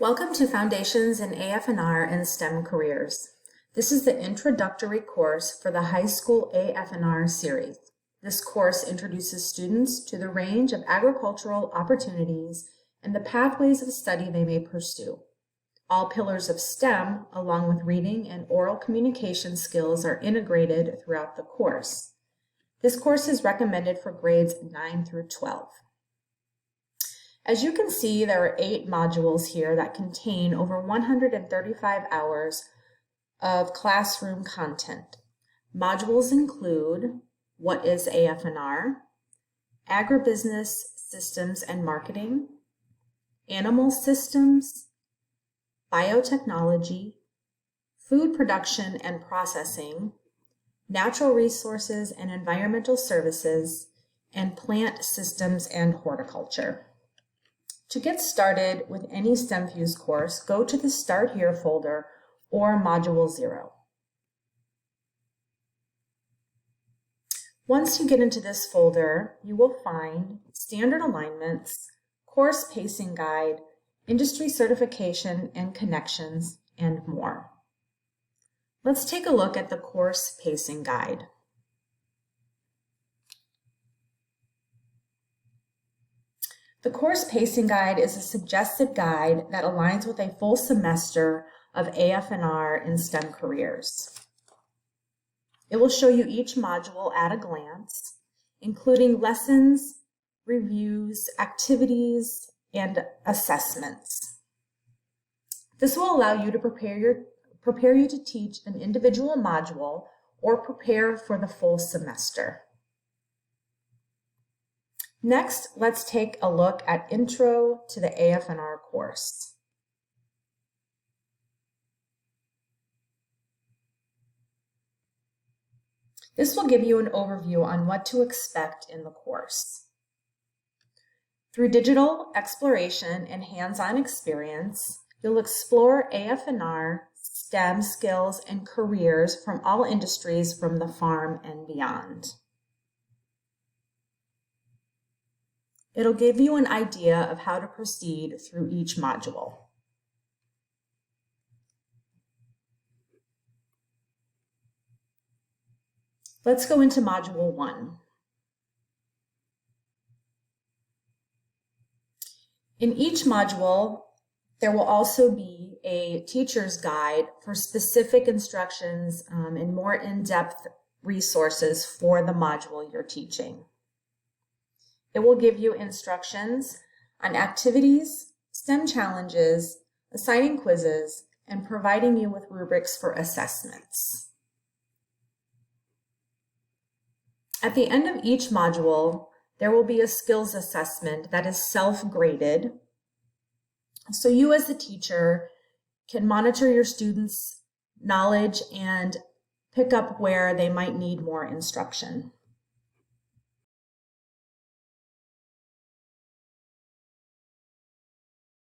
Welcome to Foundations in AFNR and STEM Careers. This is the introductory course for the High School AFNR series. This course introduces students to the range of agricultural opportunities and the pathways of study they may pursue. All pillars of STEM, along with reading and oral communication skills, are integrated throughout the course. This course is recommended for grades 9 through 12. As you can see, there are 8 modules here that contain over 135 hours of classroom content. Modules include what is AFNR, agribusiness systems and marketing, animal systems, biotechnology, food production and processing, natural resources and environmental services, and plant systems and horticulture. To get started with any STEMfuse course, go to the Start Here folder or Module 0. Once you get into this folder, you will find standard alignments, course pacing guide, industry certification and connections, and more. Let's take a look at the course pacing guide. The course pacing guide is a suggested guide that aligns with a full semester of AFNR in STEM careers. It will show you each module at a glance, including lessons, reviews, activities, and assessments. This will allow you to prepare you to teach an individual module or prepare for the full semester. Next, let's take a look at Intro to the AFNR course. This will give you an overview on what to expect in the course. Through digital exploration and hands-on experience, you'll explore AFNR, STEM skills, and careers from all industries from the farm and beyond. It'll give you an idea of how to proceed through each module. Let's go into Module 1. In each module, there will also be a teacher's guide for specific instructions and more in-depth resources for the module you're teaching. It will give you instructions on activities, STEM challenges, assigning quizzes, and providing you with rubrics for assessments. At the end of each module, there will be a skills assessment that is self-graded, so you as the teacher can monitor your students' knowledge and pick up where they might need more instruction.